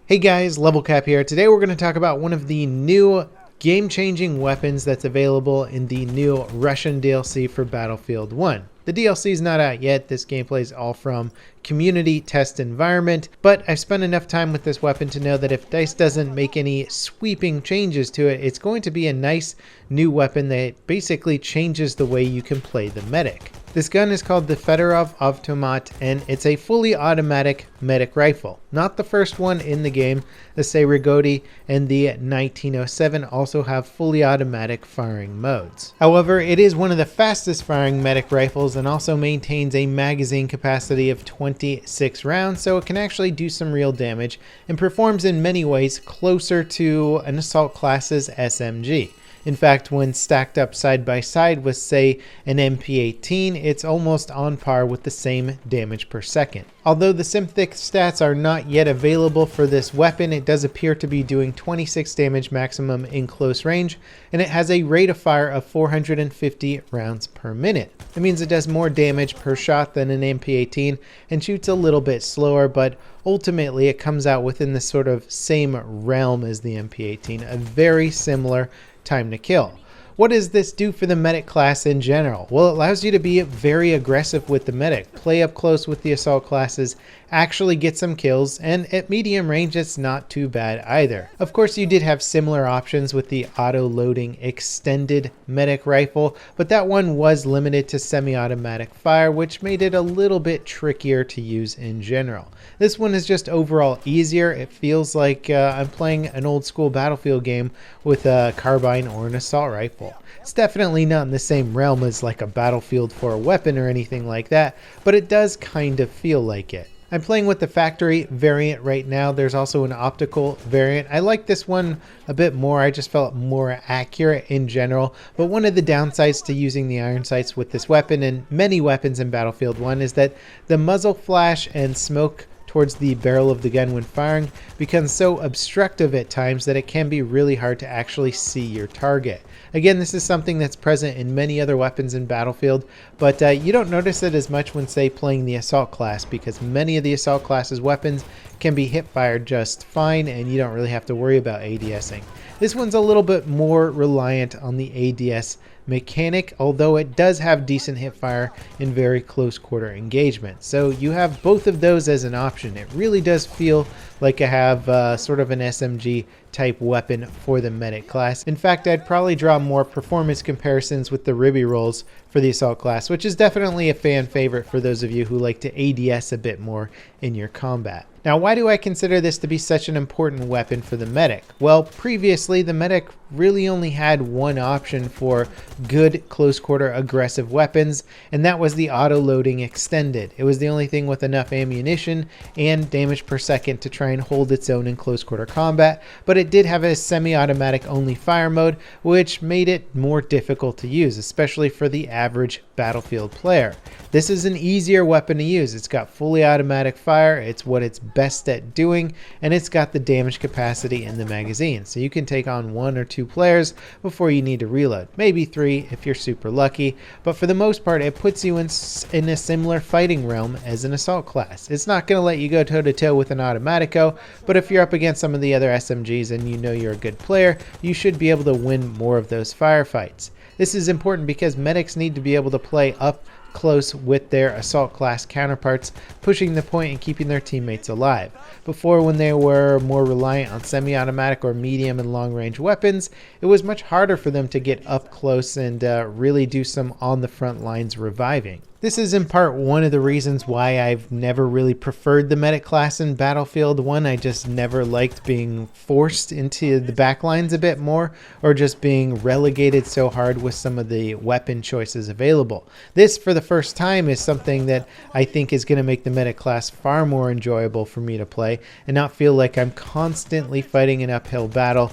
Hey guys, Level Cap here. Today we're going to talk about one of the new game-changing weapons that's available in the new Russian DLC for Battlefield 1. The DLC is not out yet. This gameplay is all from community test environment, but I've spent enough time with this weapon to know that if DICE doesn't make any sweeping changes to it, it's going to be a nice new weapon that basically changes the way you can play the medic. This gun is called the Fedorov Avtomat, and it's a fully automatic medic rifle. Not the first one in the game. The Serigoti and the 1907 also have fully automatic firing modes. However, it is one of the fastest firing medic rifles and also maintains a magazine capacity of 26 rounds, so it can actually do some real damage and performs in many ways closer to an assault class's SMG. In fact, when stacked up side by side with, say, an MP18, it's almost on par with the same damage per second. Although the Synthic stats are not yet available for this weapon, it does appear to be doing 26 damage maximum in close range, and it has a rate of fire of 450 rounds per minute. That means it does more damage per shot than an MP18 and shoots a little bit slower, but ultimately it comes out within the sort of same realm as the MP18, a very similar time to kill. What does this do for the medic class in general? Well, it allows you to be very aggressive with the medic, play up close with the assault classes, actually get some kills, and at medium range it's not too bad either. Of course, you did have similar options with the auto-loading extended medic rifle, but that one was limited to semi-automatic fire, which made it a little bit trickier to use in general. This one is just overall easier. It feels like I'm playing an old school Battlefield game with a carbine or an assault rifle. It's definitely not in the same realm as like a Battlefield 4 weapon or anything like that, but it does kind of feel like it. I'm playing with the factory variant right now. There's also an optical variant. I like this one a bit more. I just felt more accurate in general. But one of the downsides to using the iron sights with this weapon and many weapons in Battlefield 1 is that the muzzle flash and smoke towards the barrel of the gun when firing becomes so obstructive at times that it can be really hard to actually see your target. Again, this is something that's present in many other weapons in Battlefield, but you don't notice it as much when, say, playing the assault class, because many of the assault class's weapons can be hip fired just fine and you don't really have to worry about ADSing. This one's a little bit more reliant on the ADS mechanic, although it does have decent hip fire in very close quarter engagement. So you have both of those as an option. It really does feel like I have sort of an SMG type weapon for the medic class. In fact, I'd probably draw more performance comparisons with the Ribby rolls for the assault class, which is definitely a fan favorite for those of you who like to ADS a bit more in your combat. Now, why do I consider this to be such an important weapon for the medic? Well, previously the medic really only had one option for good close quarter aggressive weapons, and that was the auto-loading extended. It was the only thing with enough ammunition and damage per second to try and hold its own in close quarter combat, but it did have a semi-automatic only fire mode, which made it more difficult to use, especially for the average Battlefield player. This is an easier weapon to use. It's got fully automatic fire, it's what it's best at doing, and it's got the damage capacity in the magazine, so you can take on 1 or 2 players before you need to reload, maybe 3 if you're super lucky, but for the most part it puts you in a similar fighting realm as an assault class. It's not going to let you go toe to toe with an Automatico, but if you're up against some of the other SMGs and you know you're a good player, you should be able to win more of those firefights. This is important because medics need to be able to play up close with their assault class counterparts, pushing the point and keeping their teammates alive. Before, when they were more reliant on semi-automatic or medium and long range weapons, it was much harder for them to get up close and really do some on the front lines reviving. This is in part one of the reasons why I've never really preferred the medic class in Battlefield 1. I just never liked being forced into the backlines a bit more, or just being relegated so hard with some of the weapon choices available. This, for the first time, is something that I think is going to make the medic class far more enjoyable for me to play and not feel like I'm constantly fighting an uphill battle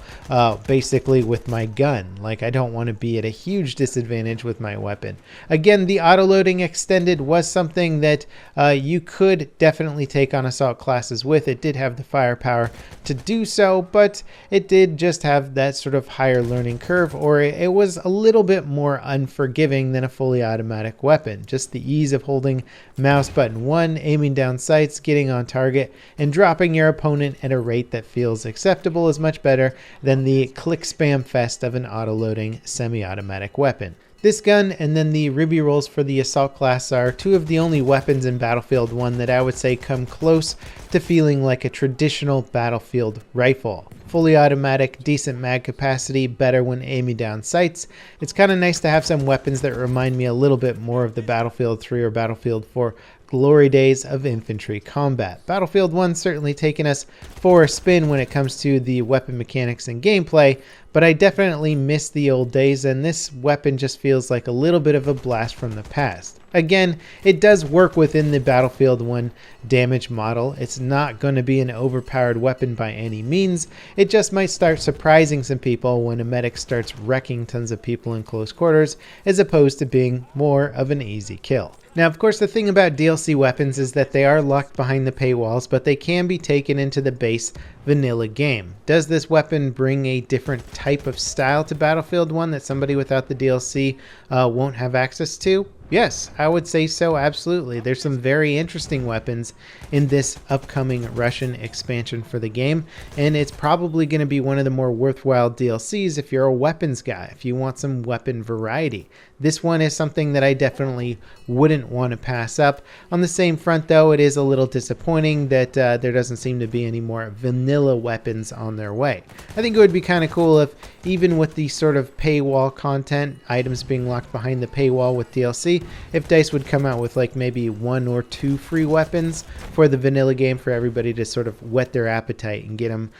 basically with my gun. Like, I don't want to be at a huge disadvantage with my weapon. Again, the auto-loading Extended was something that you could definitely take on assault classes with. It did have the firepower to do so, but it did just have that sort of higher learning curve, or it was a little bit more unforgiving than a fully automatic weapon. Just the ease of holding mouse button 1, aiming down sights, getting on target, and dropping your opponent at a rate that feels acceptable is much better than the click spam fest of an auto-loading semi-automatic weapon. This gun and then the ruby rolls for the assault class are two of the only weapons in Battlefield 1 that I would say come close to feeling like a traditional Battlefield rifle. Fully automatic, decent mag capacity, better when aiming down sights. It's kind of nice to have some weapons that remind me a little bit more of the Battlefield 3 or Battlefield 4 glory days of infantry combat. Battlefield 1 certainly taken us for a spin when it comes to the weapon mechanics and gameplay, but I definitely miss the old days, and this weapon just feels like a little bit of a blast from the past. Again, it does work within the Battlefield 1 damage model. It's not going to be an overpowered weapon by any means. It just might start surprising some people when a medic starts wrecking tons of people in close quarters, as opposed to being more of an easy kill. Now, of course, the thing about DLC weapons is that they are locked behind the paywalls, but they can be taken into the base vanilla game. Does this weapon bring a different type of style to Battlefield 1 that somebody without the DLC won't have access to? Yes, I would say so, absolutely. There's some very interesting weapons in this upcoming Russian expansion for the game, and it's probably going to be one of the more worthwhile DLCs if you're a weapons guy, if you want some weapon variety. This one is something that I definitely wouldn't want to pass up. On the same front, though, it is a little disappointing that there doesn't seem to be any more vanilla weapons on their way. I think it would be kind of cool if, even with the sort of paywall content, items being locked behind the paywall with DLC, if DICE would come out with like maybe 1 or 2 free weapons for the vanilla game for everybody to sort of whet their appetite and get them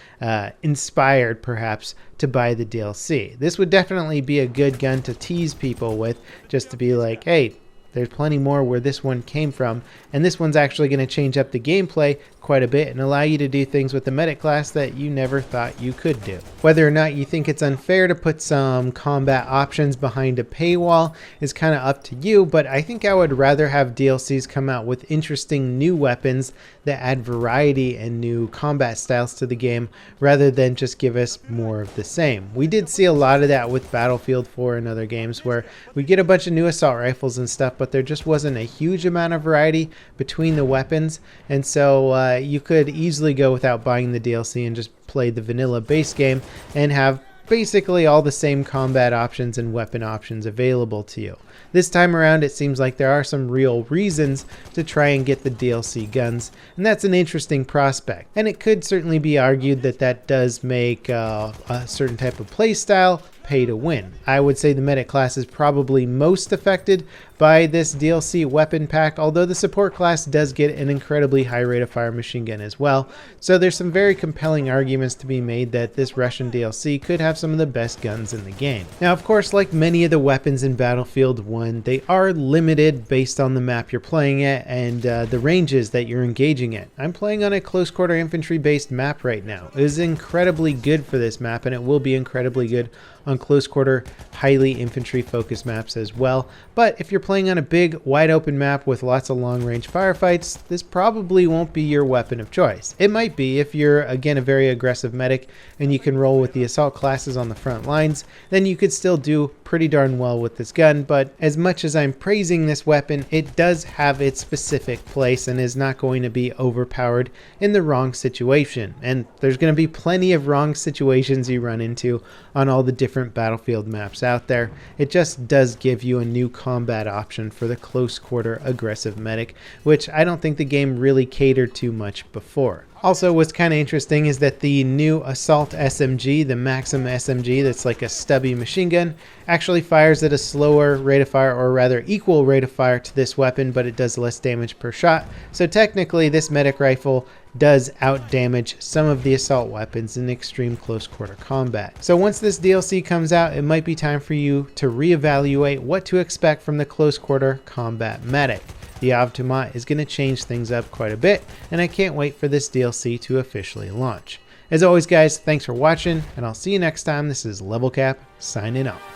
inspired perhaps to buy the DLC. This would definitely be a good gun to tease people with, just to be like, hey, there's plenty more where this one came from, and this one's actually going to change up the gameplay quite a bit and allow you to do things with the medic class that you never thought you could do. Whether or not you think it's unfair to put some combat options behind a paywall is kind of up to you, but I think I would rather have DLCs come out with interesting new weapons that add variety and new combat styles to the game rather than just give us more of the same. We did see a lot of that with Battlefield 4 and other games where we get a bunch of new assault rifles and stuff, but there just wasn't a huge amount of variety between the weapons, and so you could easily go without buying the DLC and just play the vanilla base game and have basically all the same combat options and weapon options available to you. This time around, it seems like there are some real reasons to try and get the DLC guns, and that's an interesting prospect. And it could certainly be argued that that does make a certain type of play style pay to win. I would say the medic class is probably most affected by this DLC weapon pack, although the support class does get an incredibly high rate of fire machine gun as well. So there's some very compelling arguments to be made that this Russian DLC could have some of the best guns in the game. Now, of course, like many of the weapons in Battlefield 1, they are limited based on the map you're playing at and the ranges that you're engaging at. I'm playing on a close quarter infantry based map right now. It is incredibly good for this map, and it will be incredibly good on close quarter, highly infantry focused maps as well. But if you're playing on a big, wide open map with lots of long range firefights, this probably won't be your weapon of choice. It might be if you're, again, a very aggressive medic and you can roll with the assault classes on the front lines, then you could still do pretty darn well with this gun. But as much as I'm praising this weapon, it does have its specific place and is not going to be overpowered in the wrong situation. And there's going to be plenty of wrong situations you run into on all the different Battlefield maps out there. It just does give you a new combat option for the close quarter aggressive medic, which I don't think the game really catered to much before. Also, what's kind of interesting is that the new Assault SMG, the Maxim SMG, that's like a stubby machine gun, actually fires at a slower rate of fire, or rather equal rate of fire to this weapon, but it does less damage per shot. So technically, this medic rifle does outdamage some of the assault weapons in extreme close quarter combat. So once this DLC comes out, it might be time for you to reevaluate what to expect from the close quarter combat medic. The Avtomat is going to change things up quite a bit, and I can't wait for this DLC to officially launch. As always, guys, thanks for watching, and I'll see you next time. This is Level Cap, signing off.